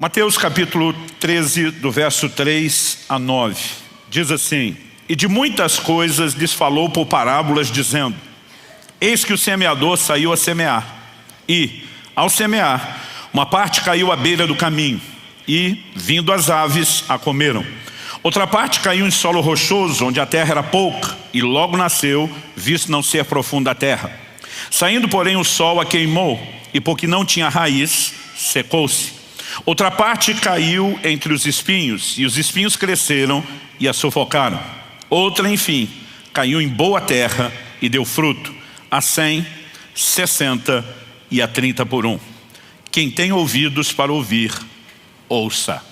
Mateus capítulo 13, do verso 3 a 9, diz assim: E de muitas coisas lhes falou por parábolas, dizendo: Eis que o semeador saiu a semear, e, ao semear, uma parte caiu à beira do caminho, e, vindo as aves, a comeram. Outra parte caiu em solo rochoso, onde a terra era pouca, e logo nasceu, visto não ser profunda a terra. Saindo, porém, o sol a queimou, e porque não tinha raiz, secou-se. Outra parte caiu entre os espinhos, e os espinhos cresceram e a sufocaram. Outra, enfim, caiu em boa terra e deu fruto, a 100, 60 e a 30 por 1. Quem tem ouvidos para ouvir, ouça.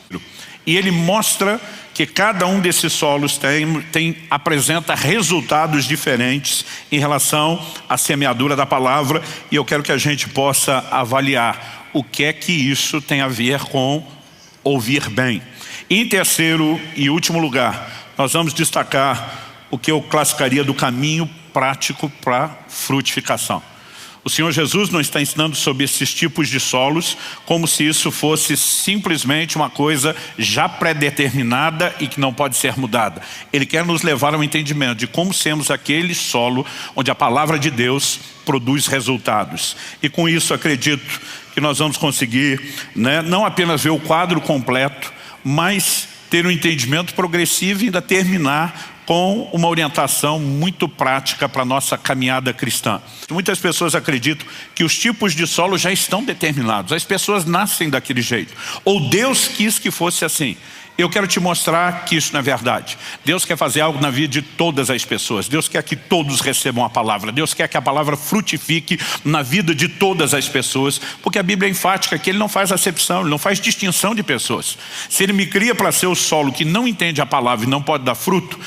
E ele mostra que cada um desses solos apresenta resultados diferentes em relação à semeadura da palavra, e eu quero que a gente possa avaliar o que é que isso tem a ver com ouvir bem. Em terceiro e último lugar, nós vamos destacar o que eu classificaria do caminho prático para frutificação. O Senhor Jesus não está ensinando sobre esses tipos de solos como se isso fosse simplesmente uma coisa já pré-determinada e que não pode ser mudada. Ele quer nos levar ao entendimento de como sermos aquele solo onde a palavra de Deus produz resultados. E com isso acredito que nós vamos conseguir, não apenas ver o quadro completo, mas ter um entendimento progressivo e ainda terminar com uma orientação muito prática para a nossa caminhada cristã. Muitas pessoas acreditam que os tipos de solo já estão determinados. As pessoas nascem daquele jeito. Ou Deus quis que fosse assim. Eu quero te mostrar que isso não é verdade. Deus quer fazer algo na vida de todas as pessoas. Deus quer que todos recebam a palavra. Deus quer que a palavra frutifique na vida de todas as pessoas. Porque a Bíblia é enfática que Ele não faz acepção, Ele não faz distinção de pessoas. Se Ele me cria para ser o solo que não entende a palavra e não pode dar fruto,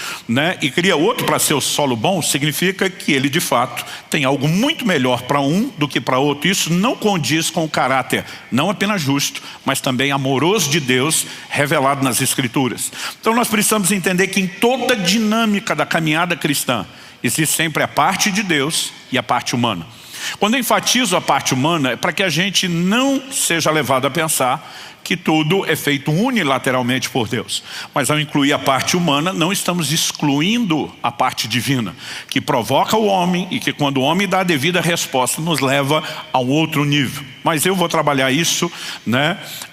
e cria outro para ser o solo bom, significa que Ele de fato tem algo muito melhor para um do que para outro. Isso não condiz com o caráter, não apenas justo, mas também amoroso de Deus, revelado nas Escrituras. Então nós precisamos entender que em toda a dinâmica da caminhada cristã existe sempre a parte de Deus e a parte humana. Quando eu enfatizo a parte humana é para que a gente não seja levado a pensar que tudo é feito unilateralmente por Deus. Mas ao incluir a parte humana, não estamos excluindo a parte divina, que provoca o homem e que quando o homem dá a devida resposta, nos leva a um outro nível. Mas eu vou trabalhar isso,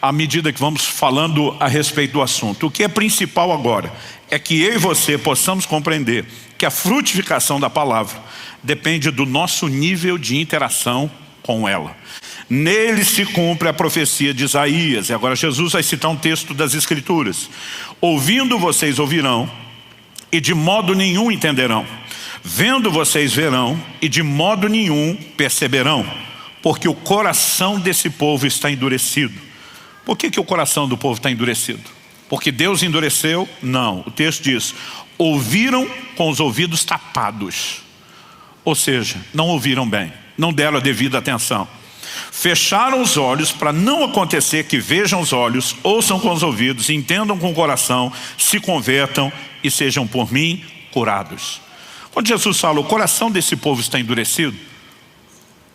à medida que vamos falando a respeito do assunto. O que é principal agora é que eu e você possamos compreender que a frutificação da palavra depende do nosso nível de interação com ela. Nele se cumpre a profecia de Isaías. E agora Jesus vai citar um texto das Escrituras. Ouvindo vocês ouvirão, e de modo nenhum entenderão. Vendo vocês verão, e de modo nenhum perceberão. Porque o coração desse povo está endurecido. Por que o coração do povo está endurecido? Porque Deus endureceu? Não. O texto diz: ouviram com os ouvidos tapados. Ou seja, não ouviram bem, não deram a devida atenção. Fecharam os olhos para não acontecer que vejam os olhos, ouçam com os ouvidos, entendam com o coração, se convertam e sejam por mim curados. Quando Jesus fala, o coração desse povo está endurecido,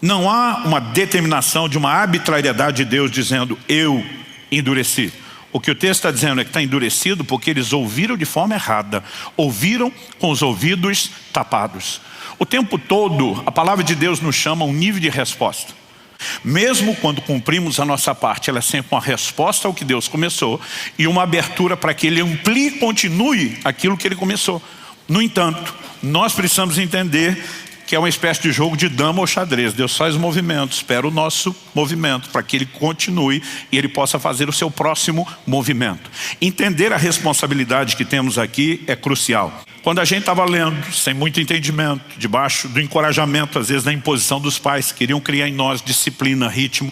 não há uma determinação de uma arbitrariedade de Deus dizendo, eu endureci. O que o texto está dizendo é que está endurecido porque eles ouviram de forma errada, ouviram com os ouvidos tapados. O tempo todo, a palavra de Deus nos chama a um nível de resposta. Mesmo quando cumprimos a nossa parte, ela é sempre uma resposta ao que Deus começou e uma abertura para que Ele amplie e continue aquilo que Ele começou. No entanto, nós precisamos entender que é uma espécie de jogo de dama ou xadrez. Deus faz o movimento, espera o nosso movimento para que Ele continue e Ele possa fazer o seu próximo movimento. Entender a responsabilidade que temos aqui é crucial. Quando a gente estava lendo, sem muito entendimento, debaixo do encorajamento, às vezes da imposição dos pais, queriam criar em nós disciplina, ritmo,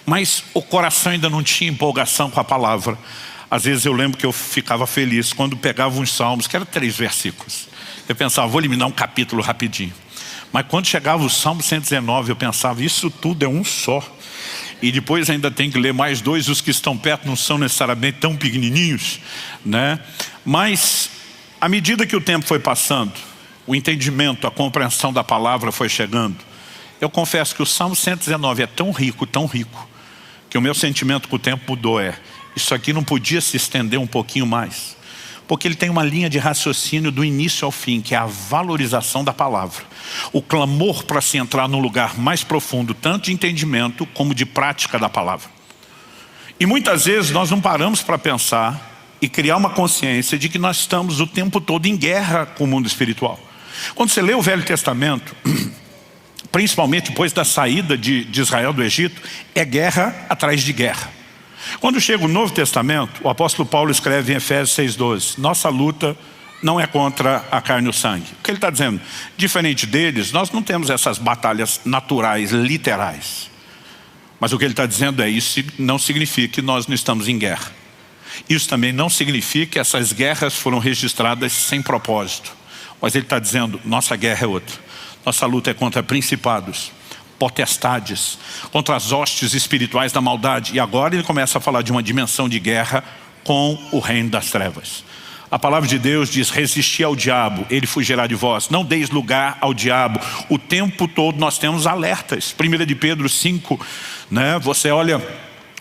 mas o coração ainda não tinha empolgação com a palavra. Às vezes eu lembro que eu ficava feliz quando pegava uns salmos, que eram 3 versículos. Eu pensava, vou eliminar um capítulo rapidinho. Mas quando chegava o Salmo 119, eu pensava, isso tudo é um só. E depois ainda tem que ler mais 2, os que estão perto não são necessariamente tão pequenininhos, Mas, à medida que o tempo foi passando, o entendimento, a compreensão da palavra foi chegando, eu confesso que o Salmo 119 é tão rico, que o meu sentimento com o tempo mudou. isso aqui não podia se estender um pouquinho mais. Porque ele tem uma linha de raciocínio do início ao fim, que é a valorização da palavra. O clamor para se entrar num lugar mais profundo, tanto de entendimento como de prática da palavra. E muitas vezes nós não paramos para pensar e criar uma consciência de que nós estamos o tempo todo em guerra com o mundo espiritual. Quando você lê o Velho Testamento, principalmente depois da saída de Israel do Egito, é guerra atrás de guerra. Quando chega o Novo Testamento, o apóstolo Paulo escreve em Efésios 6,12, nossa luta não é contra a carne e o sangue. O que ele está dizendo? Diferente deles, nós não temos essas batalhas naturais, literais. Mas o que ele está dizendo é, isso não significa que nós não estamos em guerra. Isso também não significa que essas guerras foram registradas sem propósito. Mas ele está dizendo, nossa guerra é outra. Nossa luta é contra principados, potestades, contra as hostes espirituais da maldade. E agora ele começa a falar de uma dimensão de guerra com o reino das trevas. A palavra de Deus diz, resisti ao diabo, ele fugirá de vós. Não deis lugar ao diabo. O tempo todo nós temos alertas. 1 de Pedro 5, você olha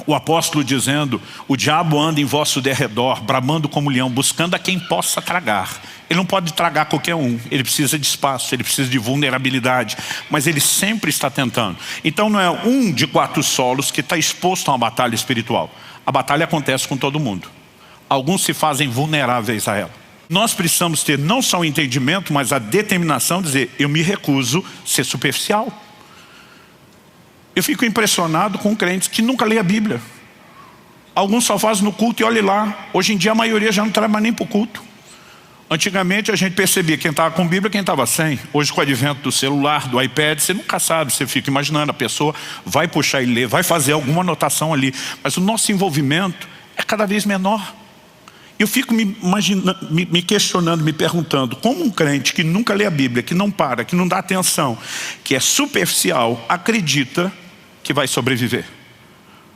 o apóstolo dizendo, o diabo anda em vosso derredor, bramando como leão, buscando a quem possa tragar. Ele não pode tragar qualquer um, ele precisa de espaço, ele precisa de vulnerabilidade, mas ele sempre está tentando. Então não é um de 4 solos que está exposto a uma batalha espiritual. A batalha acontece com todo mundo. Alguns se fazem vulneráveis a ela. Nós precisamos ter não só o entendimento, mas a determinação de dizer, eu me recuso a ser superficial. Eu fico impressionado com crentes que nunca lê a Bíblia. Alguns só fazem no culto e olhe lá. Hoje em dia a maioria já não traz mais nem para o culto. Antigamente a gente percebia quem estava com Bíblia e quem estava sem. Hoje com o advento do celular, do iPad, você nunca sabe, você fica imaginando, a pessoa vai puxar e ler, vai fazer alguma anotação ali. Mas o nosso envolvimento é cada vez menor. Eu fico me questionando, me perguntando, como um crente que nunca lê a Bíblia, que não para, que não dá atenção, que é superficial, acredita que vai sobreviver.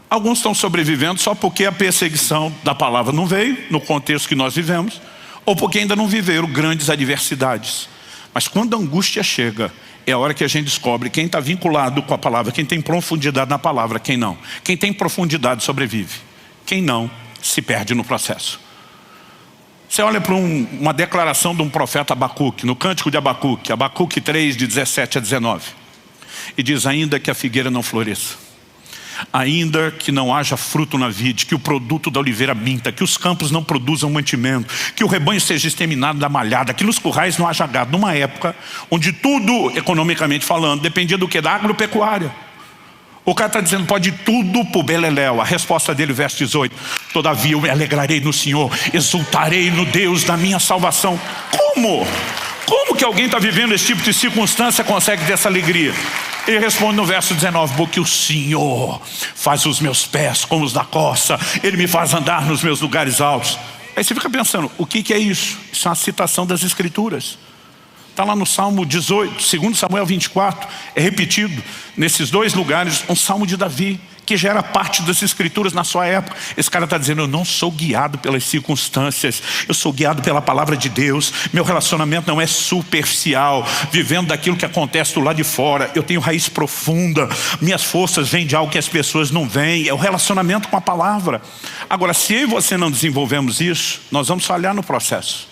Alguns estão sobrevivendo só porque a perseguição da palavra não veio, no contexto que nós vivemos, ou porque ainda não viveram grandes adversidades. Mas quando a angústia chega, é a hora que a gente descobre quem está vinculado com a palavra, quem tem profundidade na palavra, quem não. Quem tem profundidade sobrevive, quem não se perde no processo. Você olha para uma declaração de um profeta Abacuque, no cântico de Abacuque, Abacuque 3, de 17 a 19. E diz, ainda que a figueira não floresça, ainda que não haja fruto na vide, que o produto da oliveira minta, que os campos não produzam mantimento, que o rebanho seja exterminado da malhada, que nos currais não haja gado, numa época onde tudo, economicamente falando, dependia do que? Da agropecuária. O cara está dizendo, pode tudo para o beleléu. A resposta dele, verso 18, todavia eu me alegrarei no Senhor, exultarei no Deus da minha salvação. Como? Como que alguém está vivendo esse tipo de circunstância consegue ter essa alegria? Ele responde no verso 19, porque o Senhor faz os meus pés como os da corça, Ele me faz andar nos meus lugares altos. Aí você fica pensando, o que é isso? Isso é uma citação das Escrituras. Está lá no Salmo 18, 2 Samuel 24, é repetido nesses 2 lugares, um Salmo de Davi, que já era parte das Escrituras na sua época. Esse cara está dizendo, eu não sou guiado pelas circunstâncias, eu sou guiado pela palavra de Deus, meu relacionamento não é superficial, vivendo daquilo que acontece do lado de fora, eu tenho raiz profunda, minhas forças vêm de algo que as pessoas não veem, é o relacionamento com a palavra. Agora, se eu e você não desenvolvemos isso, nós vamos falhar no processo.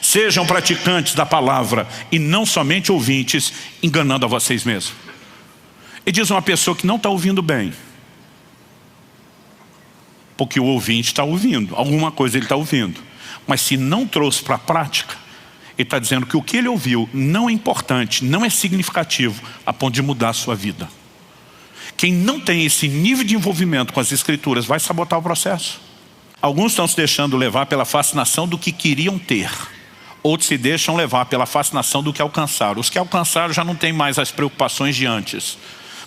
Sejam praticantes da palavra e não somente ouvintes, enganando a vocês mesmos. E diz uma pessoa que não está ouvindo bem, porque o ouvinte está ouvindo, alguma coisa ele está ouvindo, mas se não trouxe para a prática, ele está dizendo que o que ele ouviu não é importante, não é significativo a ponto de mudar a sua vida. Quem não tem esse nível de envolvimento com as Escrituras vai sabotar o processo. Alguns estão se deixando levar pela fascinação do que queriam ter. Outros se deixam levar pela fascinação do que alcançaram. Os que alcançaram já não têm mais as preocupações de antes.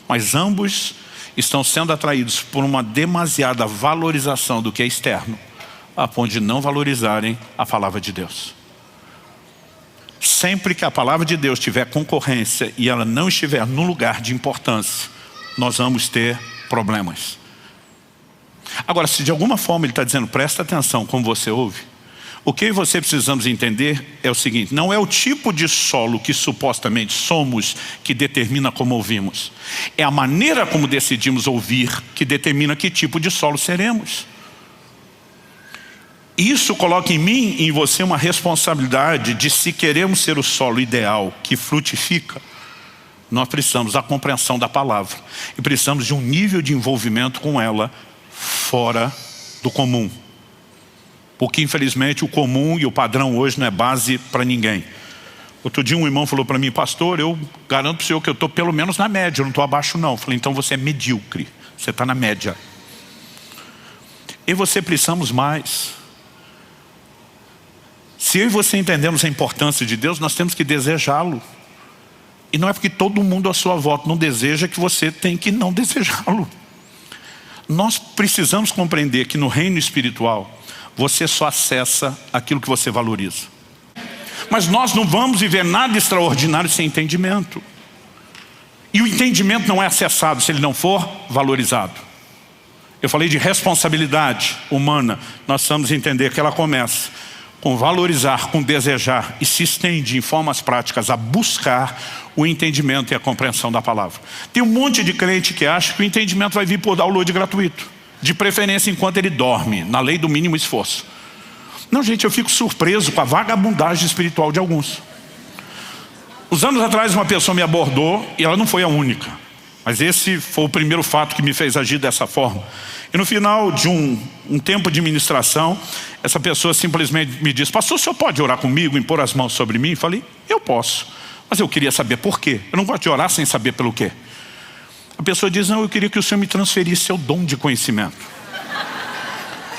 Mas ambos estão sendo atraídos por uma demasiada valorização do que é externo, a ponto de não valorizarem a palavra de Deus. Sempre que a palavra de Deus tiver concorrência e ela não estiver no lugar de importância, nós vamos ter problemas. Agora, se de alguma forma ele está dizendo, presta atenção como você ouve, o que você precisamos entender é o seguinte, não é o tipo de solo que supostamente somos que determina como ouvimos. É a maneira como decidimos ouvir que determina que tipo de solo seremos. Isso coloca em mim e em você uma responsabilidade de, se queremos ser o solo ideal que frutifica, nós precisamos da compreensão da palavra. E precisamos de um nível de envolvimento com ela fora do comum. Porque infelizmente o comum e o padrão hoje não é base para ninguém. Outro dia um irmão falou para mim: pastor, eu garanto para o senhor que eu estou pelo menos na média, eu não estou abaixo não. Eu falei: então você é medíocre, você está na média. Eu e você precisamos mais. Se eu e você entendemos a importância de Deus, nós temos que desejá-lo. E não é porque todo mundo à sua volta não deseja que você tem que não desejá-lo. Nós precisamos compreender que no reino espiritual você só acessa aquilo que você valoriza. Mas nós não vamos viver nada extraordinário sem entendimento. E o entendimento não é acessado se ele não for valorizado. Eu falei de responsabilidade humana. Nós precisamos entender que ela começa com valorizar, com desejar, e se estende em formas práticas a buscar o entendimento e a compreensão da palavra. Tem um monte de crente que acha que o entendimento vai vir por download gratuito, de preferência enquanto ele dorme, na lei do mínimo esforço. Não, gente, eu fico surpreso com a vagabundagem espiritual de alguns. Uns anos atrás uma pessoa me abordou, e ela não foi a única, mas esse foi o primeiro fato que me fez agir dessa forma. E no final de um tempo de ministração, essa pessoa simplesmente me disse: pastor, o senhor pode orar comigo, impor as mãos sobre mim? Eu falei: eu posso, mas eu queria saber por quê. Eu não gosto de orar sem saber pelo quê. A pessoa diz: não, eu queria que o senhor me transferisse seu dom de conhecimento.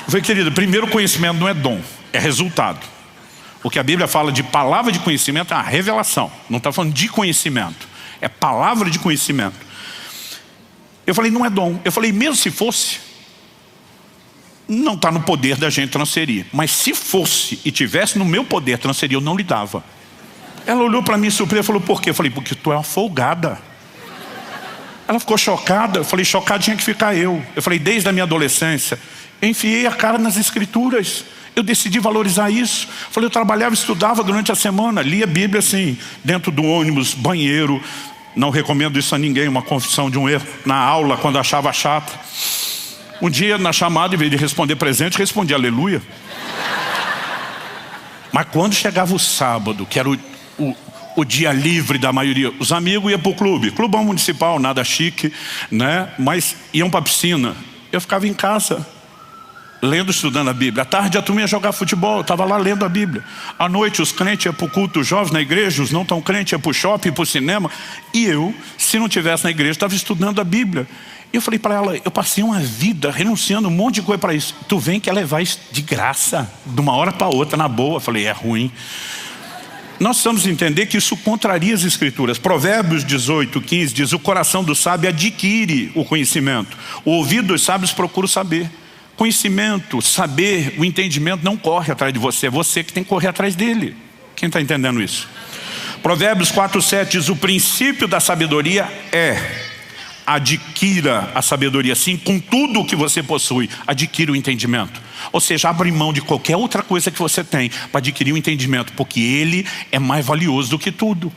Eu falei: querido, primeiro, conhecimento não é dom, é resultado. O que a Bíblia fala de palavra de conhecimento é uma revelação. Não está falando de conhecimento, é palavra de conhecimento. Eu falei: não é dom. Eu falei: mesmo se fosse, não está no poder da gente transferir. Mas se fosse e tivesse no meu poder transferir, eu não lhe dava. Ela olhou para mim surpresa e falou: por quê? Eu falei: porque tu é uma folgada. Ela ficou chocada. Eu falei: chocado tinha que ficar eu. Eu falei: desde a minha adolescência eu enfiei a cara nas escrituras. Eu decidi valorizar isso. Eu falei: eu trabalhava, estudava durante a semana, lia a Bíblia assim, dentro do ônibus, banheiro. Não recomendo isso a ninguém, uma confissão de um erro. Na aula, quando achava chato. Um dia na chamada, em vez de responder presente, respondi aleluia. Mas quando chegava o sábado, que era o dia livre da maioria, os amigos iam para o clube, clubão municipal, nada chique, né? Mas iam para a piscina. Eu ficava em casa, lendo, estudando a Bíblia. À tarde a turma ia jogar futebol, eu estava lá lendo a Bíblia. À noite os crentes iam para o culto jovem na igreja, os não tão crentes iam para o shopping, para o cinema. E eu, se não estivesse na igreja, estava estudando a Bíblia. E eu falei para ela: eu passei uma vida renunciando um monte de coisa para isso. Tu vem quer levar isso de graça, de uma hora para outra, na boa. Eu falei: é ruim. Nós precisamos entender que isso contraria as escrituras. Provérbios 18:15 diz: o coração do sábio adquire o conhecimento, o ouvido dos sábios procura o saber. Conhecimento, saber, o entendimento não corre atrás de você, é você que tem que correr atrás dele. Quem está entendendo isso? Provérbios 4:7 diz: o princípio da sabedoria é: adquira a sabedoria. Sim, com tudo o que você possui, adquira o entendimento. Ou seja, abre mão de qualquer outra coisa que você tem para adquirir o entendimento, porque ele é mais valioso do que tudo.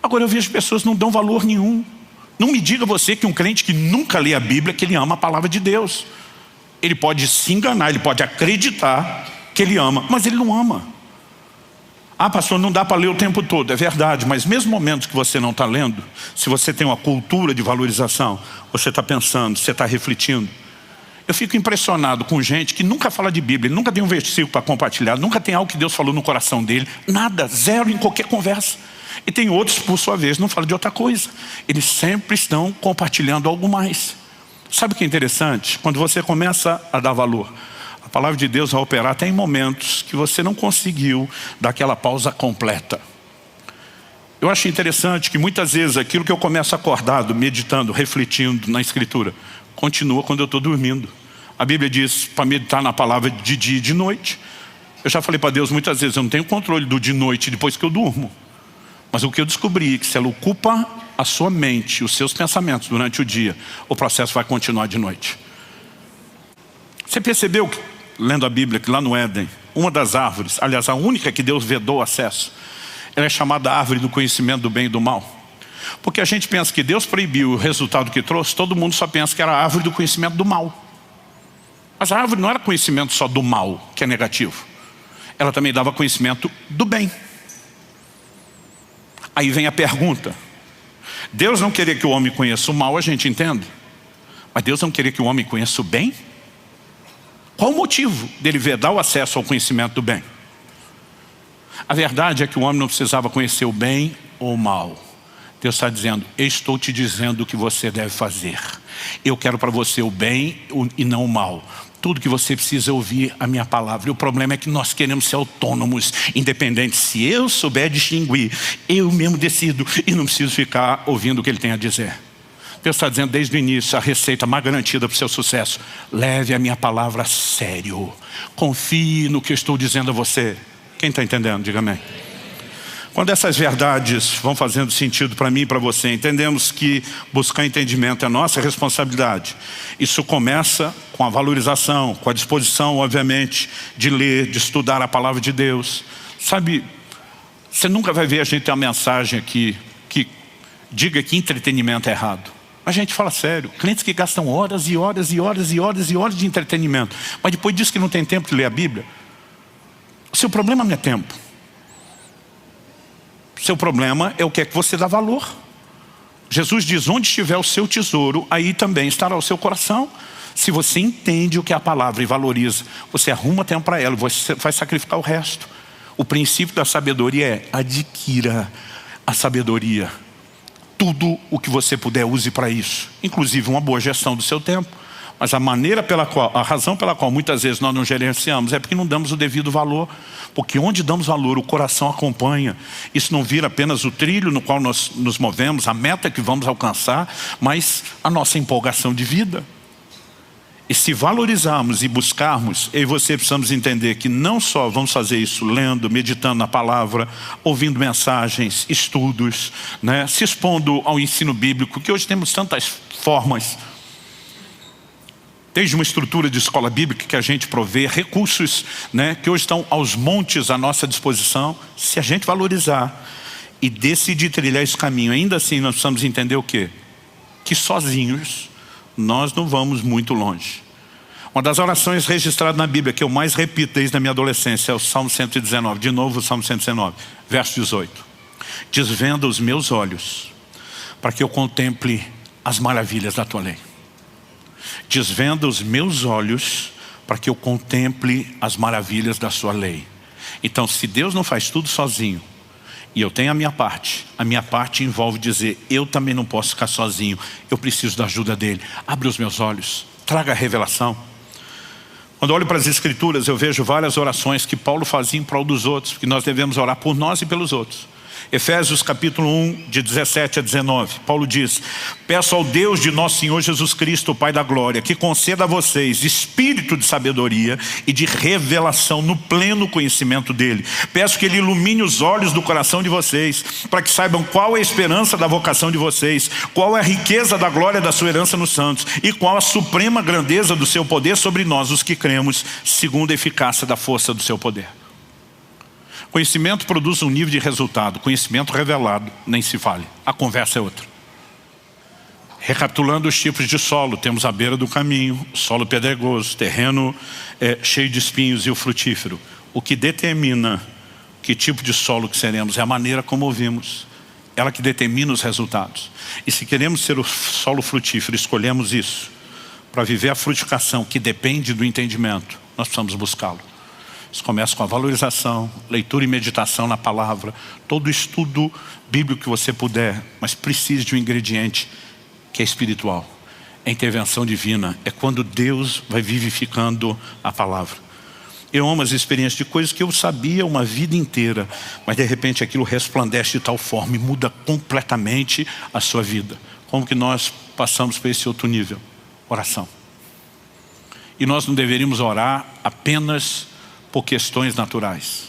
Agora eu vejo pessoas que não dão valor nenhum. Não me diga você que um crente que nunca lê a Bíblia, que ele ama a palavra de Deus. Ele pode se enganar, ele pode acreditar que ele ama, mas ele não ama. Ah, pastor, não dá para ler o tempo todo. É verdade, mas mesmo momentos que você não está lendo, se você tem uma cultura de valorização, você está pensando, você está refletindo. Eu fico impressionado com gente que nunca fala de Bíblia, nunca tem um versículo para compartilhar, nunca tem algo que Deus falou no coração dele, nada, zero em qualquer conversa. E tem outros, por sua vez, não falam de outra coisa. Eles sempre estão compartilhando algo mais. Sabe o que é interessante? Quando você começa a dar valor, a palavra de Deus vai operar até em momentos que você não conseguiu dar aquela pausa completa. Eu acho interessante que muitas vezes aquilo que eu começo acordado, meditando, refletindo na Escritura, continua quando eu estou dormindo. A Bíblia diz para meditar na palavra de dia e de noite. Eu já falei para Deus muitas vezes: eu não tenho controle do de noite depois que eu durmo. Mas o que eu descobri é que se ela ocupa a sua mente, os seus pensamentos durante o dia, o processo vai continuar de noite. Você percebeu, lendo a Bíblia, que lá no Éden, uma das árvores, aliás a única que Deus vedou acesso, ela é chamada árvore do conhecimento do bem e do mal? Porque a gente pensa que Deus proibiu o resultado que trouxe, todo mundo só pensa que era a árvore do conhecimento do mal. Mas a árvore não era conhecimento só do mal, que é negativo. Ela também dava conhecimento do bem. Aí vem a pergunta. Deus não queria que o homem conheça o mal, a gente entende. Mas Deus não queria que o homem conheça o bem? Qual o motivo dele vedar o acesso ao conhecimento do bem? A verdade é que o homem não precisava conhecer o bem ou o mal. Deus está dizendo, eu estou te dizendo o que você deve fazer. Eu quero para você o bem e não o mal. Tudo que você precisa é ouvir a minha palavra. E o problema é que nós queremos ser autônomos, independentes. Se eu souber distinguir, eu mesmo decido e não preciso ficar ouvindo o que ele tem a dizer. Deus está dizendo desde o início, a receita mais garantida para o seu sucesso. Leve a minha palavra a sério. Confie no que eu estou dizendo a você. Quem está entendendo? Diga amém. Quando essas verdades vão fazendo sentido para mim e para você, entendemos que buscar entendimento é nossa responsabilidade. Isso começa com a valorização, com a disposição, obviamente, de ler, de estudar a palavra de Deus. Sabe, você nunca vai ver a gente ter uma mensagem aqui que diga que entretenimento é errado. A gente fala sério, clientes que gastam horas e horas e horas e horas e horas de entretenimento, mas depois diz que não tem tempo de ler a Bíblia. O seu problema não é tempo. Seu problema é o que é que você dá valor. Jesus diz, onde estiver o seu tesouro, aí também estará o seu coração. Se você entende o que é a palavra e valoriza, você arruma tempo para ela, você vai sacrificar o resto. O princípio da sabedoria é, adquira a sabedoria. Tudo o que você puder, use para isso. Inclusive uma boa gestão do seu tempo. Mas a razão pela qual muitas vezes nós não gerenciamos é porque não damos o devido valor. Porque onde damos valor, o coração acompanha. Isso não vira apenas o trilho no qual nós nos movemos, a meta que vamos alcançar, mas a nossa empolgação de vida. E se valorizarmos e buscarmos, eu e você precisamos entender que não só vamos fazer isso lendo, meditando na palavra, ouvindo mensagens, estudos, né, se expondo ao ensino bíblico, que hoje temos tantas formas. Desde uma estrutura de escola bíblica que a gente provê, recursos, né, que hoje estão aos montes à nossa disposição. Se a gente valorizar e decidir trilhar esse caminho, ainda assim nós precisamos entender o quê? Que sozinhos nós não vamos muito longe. Uma das orações registradas na Bíblia que eu mais repito desde a minha adolescência é o Salmo 119. De novo o Salmo 119, verso 18. Desvenda os meus olhos para que eu contemple as maravilhas da tua lei. Desvenda os meus olhos para que eu contemple as maravilhas da sua lei. Então, se Deus não faz tudo sozinho, e eu tenho a minha parte envolve dizer, eu também não posso ficar sozinho, eu preciso da ajuda dele. Abre os meus olhos, traga a revelação. Quando eu olho para as Escrituras, eu vejo várias orações que Paulo fazia em prol dos outros, porque nós devemos orar por nós e pelos outros. Efésios capítulo 1, de 17 a 19, Paulo diz, peço ao Deus de nosso Senhor Jesus Cristo, o Pai da Glória, que conceda a vocês espírito de sabedoria e de revelação no pleno conhecimento dele. Peço que ele ilumine os olhos do coração de vocês, para que saibam qual é a esperança da vocação de vocês, qual é a riqueza da glória da sua herança nos santos, e qual a suprema grandeza do seu poder sobre nós, os que cremos, segundo a eficácia da força do seu poder. Conhecimento produz um nível de resultado. Conhecimento revelado, nem se fale. A conversa é outra. Recapitulando os tipos de solo, temos a beira do caminho, solo pedregoso, terreno cheio de espinhos e o frutífero. O que determina que tipo de solo que seremos é a maneira como ouvimos. Ela que determina os resultados. E se queremos ser o solo frutífero, escolhemos isso. Para viver a frutificação que depende do entendimento, nós precisamos buscá-lo. Isso começa com a valorização, leitura e meditação na palavra, todo estudo bíblico que você puder, mas precisa de um ingrediente que é espiritual. É intervenção divina, é quando Deus vai vivificando a palavra. Eu amo as experiências de coisas que eu sabia uma vida inteira, mas de repente aquilo resplandece de tal forma e muda completamente a sua vida. Como que nós passamos para esse outro nível? Oração. E nós não deveríamos orar apenas por questões naturais.